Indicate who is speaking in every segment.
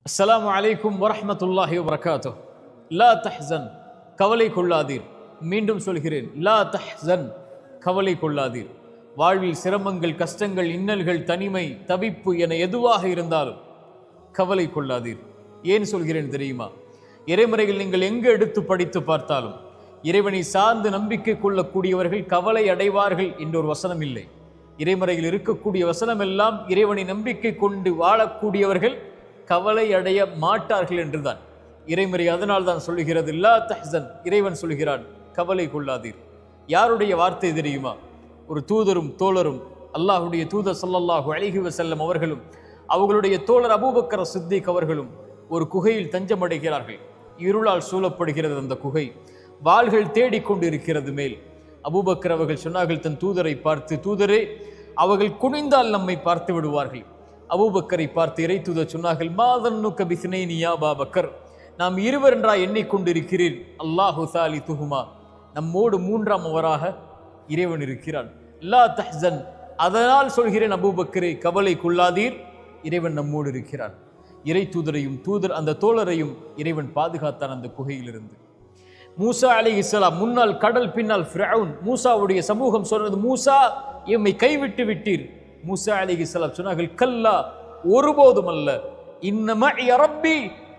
Speaker 1: அஸ்ஸலாமு அலைக்கும் வரஹ்மத்துல்லாஹி வபரகாத்துஹ். லா தஹ்சன், கவலை கொள்ளாதீர். மீண்டும் சொல்கிறேன், லா தஹ்சன், கவலை கொள்ளாதீர். வாழ்வில் சிரமங்கள், கஷ்டங்கள், இன்னல்கள், தனிமை, தவிப்பு என எதுவாக இருந்தாலும் கவலை கொள்ளாதீர். ஏன் சொல்கிறேன் தெரியுமா? இறைமுறைகள் நீங்கள் எங்கு எடுத்து படித்து பார்த்தாலும் இறைவனை சார்ந்து நம்பிக்கை கொள்ளக்கூடியவர்கள் கவலை அடைவார்கள் என்ற ஒரு வசனம் இல்லை. இறைமுறையில் இருக்கக்கூடிய வசனம் எல்லாம் இறைவனை நம்பிக்கை கொண்டு வாழக்கூடியவர்கள் கவலை அடைய மாட்டார்கள் என்றுதான் இறைமுறை. அதனால் தான் சொல்லுகிறது லா தஹ்சன். இறைவன் சொல்கிறான், கவலை கொள்ளாதீர். யாருடைய வார்த்தை தெரியுமா? ஒரு தூதரும் தோழரும், அல்லாஹுடைய தூதர் ஸல்லல்லாஹு அலைஹி வஸல்லம் அவர்களும் அவர்களுடைய தோழர் அபூபக்கர் சித்திக் அவர்களும் ஒரு குகையில் தஞ்சமடைகிறார்கள். இருளால் சூழப்படுகிறது அந்த குகை. வாள்கள் தேடிக்கொண்டு இருக்கிறது மேல். அபூபக்கர் அவர்கள் சொன்னார்கள் தன் தூதரை பார்த்து, தூதரே, அவர்கள் குனிந்தால் நம்மை பார்த்து விடுவார்கள். அபூபக்கரை பார்த்து இறை தூதர் சொன்னார்கள், மாதன்னுக்க பிஸ்னைனி யா அபூபக்கர், நாம் இருவர் என்றா எண்ணிக்கொண்டிருக்கிறீர். அல்லாஹு சாலிதுஹுமா, நம்மோடு மூன்றாம் அவராக இறைவன் இருக்கிறான். லா தஹ்சன், அதனால் சொல்கிறேன் அபூபக்கரை, கவலை கொள்ளாதீர், இறைவன் நம்மோடு இருக்கிறான். இறை தூதரையும் அந்த தோழரையும் இறைவன் பாதுகாத்தான் அந்த குகையிலிருந்து. மூசா அலைஹிஸ்ஸலாம் முன்னால் கடல், பின்னால் ஃபிரௌன். மூசாவுடைய சமூகம் சொன்னது, மூசா, எம்மை கைவிட்டு விட்டீர். மூசா அலைஹிஸ்ஸலாம் சொன்னார்கள், கல்லா, ஒருபோதும் அல்ல, இன்னமா ரப்பி,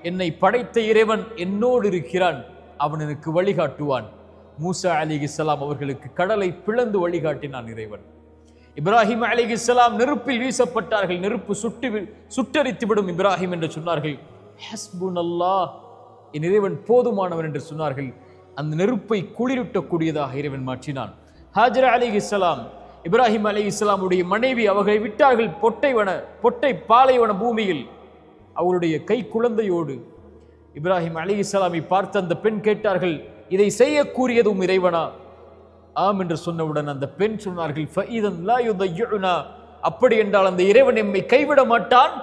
Speaker 1: என்னை படைத்த இறைவன் என்னோடு இருக்கிறான், அவன் எனக்கு வழிகாட்டுவான். மூசா அலைஹிஸ்ஸலாம் அவர்களுக்கு கடலை பிளந்து வழிகாட்டினான் இறைவன். இப்ராஹிம் அலைஹிஸ்ஸலாம் நெருப்பில் வீசப்பட்டார்கள். நெருப்பு சுட்டரித்து விடும் இப்ராஹிம் என்று சொன்னார்கள். ஹஸ்புனல்லாஹ், என் இறைவன் போதுமானவன் என்று சொன்னார்கள். அந்த நெருப்பை குளிரூட்டக்கூடியதாக இறைவன் மாற்றினான். ஹாஜரா அலைஹிஸ்ஸலாம், இப்ராஹிம் அலைஹிஸ்ஸலாமுடைய மனைவி, அவர்களை விட்டார்கள் பொட்டை பாலைவன பூமியில் அவருடைய கை குழந்தையோடு. இப்ராஹிம் அலைஹிஸ்ஸலாமை பார்த்து அந்த பெண் கேட்டார்கள், இதை செய்யக்கூடியதும் இறைவனா? ஆம் என்று சொன்னவுடன் அந்த பெண் சொன்னார்கள், ஃபஇதன் லா யுதையுனா, அப்படி என்றால் அந்த இறைவன் எம்மை கைவிட மாட்டான்.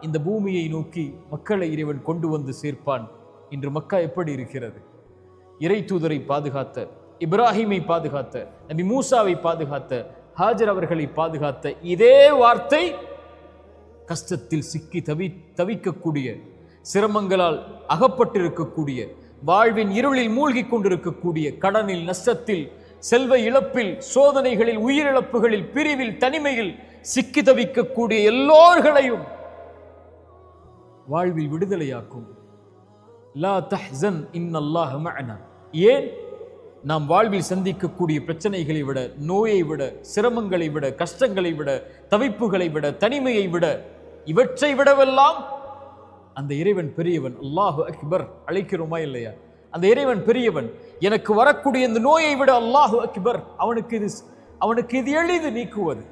Speaker 1: இந்த பூமியை நோக்கி மக்களை இறைவன் கொண்டு வந்து சேர்ப்பான். இன்று மக்கா எப்படி இருக்கிறது? இறை தூதரை பாதுகாத்த, இப்ராஹிமை பாதுகாத்த, நபி மூசாவை பாதுகாத்த, ஹாஜர் அவர்களை பாதுகாத்த இதே வார்த்தை கஷ்டத்தில் சிக்கி தவிக்கக்கூடிய, சிரமங்களால் அகப்பட்டிருக்கக்கூடிய, வாழ்வின் இருளில் மூழ்கி கொண்டிருக்கக்கூடிய, கடனில், நஷ்டத்தில், செல்வ இழப்பில், சோதனைகளில், உயிரிழப்புகளில், பிரிவில், தனிமையில் சிக்கி தவிக்கக்கூடிய எல்லோர்களையும் வாழ்வில் விடுதலையாக்கும். லா தஹ்சன் இன்னல்லாஹ மஅனா. ஏன்? நாம் வாழ்வில் சந்திக்கக்கூடிய பிரச்சனைகளை விட, நோயை விட, சிரமங்களை விட, கஷ்டங்களை விட, தவிப்புகளை விட, தனிமையை விட, இவற்றை விடவெல்லாம் அந்த இறைவன் பெரியவன். அல்லாஹு அக்பர் அழைக்கிறோமா இல்லையா? அந்த இறைவன் பெரியவன். எனக்கு வரக்கூடிய இந்த நோயை விட அல்லாஹு அக்பர், அவனுக்கு இது எளிது நீக்குவது.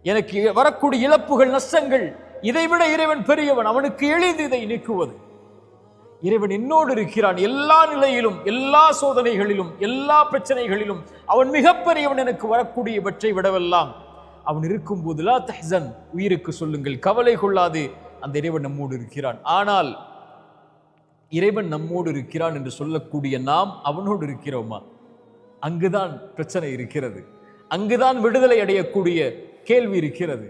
Speaker 1: எனக்கு வரக்கூடிய இழப்புகள், நஷ்டங்கள், இதை விட இறைவன் பெரியவன், அவனுக்கு எளிது இதை நீக்குவது. இறைவன் என்னோடு இருக்கிறான் எல்லா நிலையிலும், எல்லா சோதனைகளிலும், எல்லா பிரச்சனைகளிலும். அவன் மிகப்பெரியவன். எனக்கு வரக்கூடிய இவற்றை விடவெல்லாம் அவன் இருக்கும் போது லா தஹ்சன், உயிருக்கு சொல்லுங்கள், கவலை கொள்ளாது, அந்த இறைவன் நம்மோடு இருக்கிறான். ஆனால் இறைவன் நம்மோடு இருக்கிறான் என்று சொல்லக்கூடிய நாம் அவனோடு இருக்கிறோமா? அங்குதான் பிரச்சனை இருக்கிறது. அங்குதான் விடுதலை அடையக்கூடிய கேள்வி இருக்கிறது.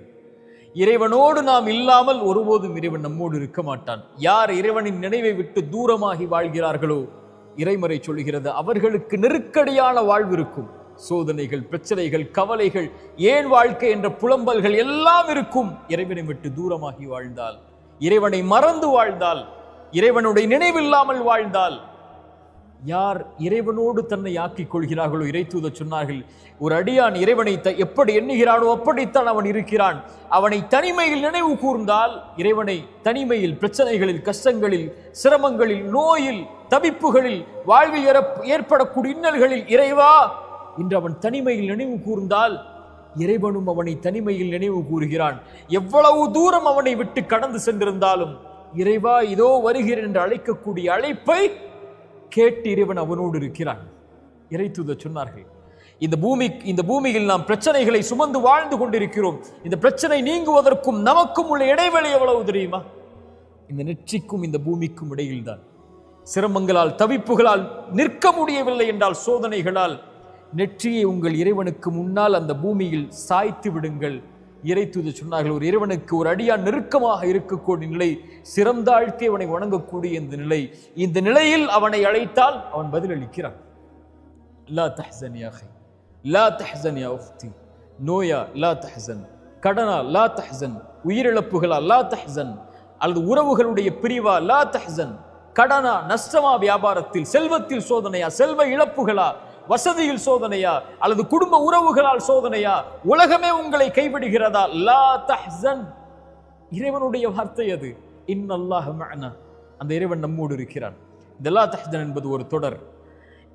Speaker 1: இறைவனோடு நாம் இல்லாமல் ஒருபோதும் இறைவன் நம்மோடு இருக்க மாட்டான். யார் இறைவனின் நினைவை விட்டு தூரமாகி வாழ்கிறார்களோ, இறைமறை சொல்கிறது, அவர்களுக்கு நெருக்கடியான வாழ்வு இருக்கும். சோதனைகள், பிரச்சனைகள், கவலைகள், ஏன் வாழ்க்கை என்ற புலம்பல்கள் எல்லாம் இருக்கும். இறைவனை விட்டு தூரமாகி வாழ்ந்தால், இறைவனை மறந்து வாழ்ந்தால், இறைவனுடைய நினைவில்லாமல் வாழ்ந்தால், யார் இறைவனோடு தன்னை ஆக்கிக் கொள்கிறார்களோ, இறை தூதர் சொன்னார்கள், ஒரு அடியான் இறைவனை எப்படி எண்ணுகிறானோ அப்படித்தான் அவன் இருக்கிறான். அவனை தனிமையில் நினைவு கூர்ந்தால், இறைவனை தனிமையில், பிரச்சனைகளில், கஷ்டங்களில், சிரமங்களில், நோயில், தவிப்புகளில், வாழ்வில் ஏற்படக்கூடிய இன்னல்களில், இறைவா என்று அவன் தனிமையில் நினைவு கூர்ந்தால், இறைவனும் அவனை தனிமையில் நினைவு கூறுகிறான். எவ்வளவு தூரம் அவனை விட்டு கடந்து சென்றிருந்தாலும், இறைவா இதோ வருகிறேன் என்று அழைக்கக்கூடிய அழைப்பை கேட்டு இறைவன் அவனோடு இருக்கிறான். இறை தூதர் சொன்னார்கள், இந்த பூமியில் நாம் பிரச்சனைகளை சுமந்து வாழ்ந்து கொண்டிருக்கிறோம். இந்த பிரச்சனை நீங்குவதற்கும் நமக்கும் உள்ள இடைவெளி எவ்வளவு தெரியுமா? இந்த நெற்றிக்கும் இந்த பூமிக்கும் இடையில் தான். சிரமங்களால், தவிப்புகளால் நிற்க முடியவில்லை என்றால், சோதனைகளால், நெற்றியை உங்கள் இறைவனுக்கு முன்னால் அந்த பூமியில் சாய்த்து விடுங்கள். இறைத்தூது சொன்னார்கள், ஒரு இறைவனுக்கு ஒரு அடியான் நெருக்கமாக இருக்கக்கூடிய நிலை, சிறந்தாழ்த்தி அவனை வணங்கக்கூடிய இந்த நிலை. இந்த நிலையில் அவனை அழைத்தால் அவன் பதிலளிக்கிறான். லா தஹ்சன் யா அஹி, லா தஹ்சன் யா உஃப்தி. நோயா லா தஹ்சன், கடனா லா தஹ்சன், உயிரிழப்புகளா லா தஹ்சன், அல்லது உறவுகளுடைய பிரிவா லா தஹ்சன், கடனா நஷ்டமா, வியாபாரத்தில் செல்வத்தில் சோதனையா, செல்வ இழப்புகளா, வசதியில் சோதனையா, அல்லது குடும்ப உறவுகளால் சோதனையா, உலகமே உங்களை கைவிடுகிறதா, லா தஹ்சன். இறைவனுடைய வார்த்தை அது. இன்னல்லாஹ மஅனா, அந்த இறைவன் நம்மோடு இருக்கிறான். இந்த லா தஹ்சன் என்பது ஒரு தொடர்.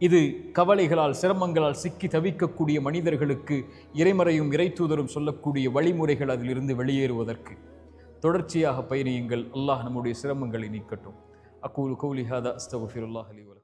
Speaker 1: இது கவலைகளால் சிரமங்களால் சிக்கி தவிக்கக்கூடிய மனிதர்களுக்கு இறைமறையும் இறைத்தூதரும் சொல்லக்கூடிய வழிமுறைகள் அதிலிருந்து வெளியேறுவதற்கு. தொடர்ச்சியாக பயணியுங்கள். அல்லாஹ் நம்முடைய சிரமங்களை நீக்கட்டும். அகூலு கௌலி ஹாதா அஸ்தக்ஃபிருல்லாஹ் லி வ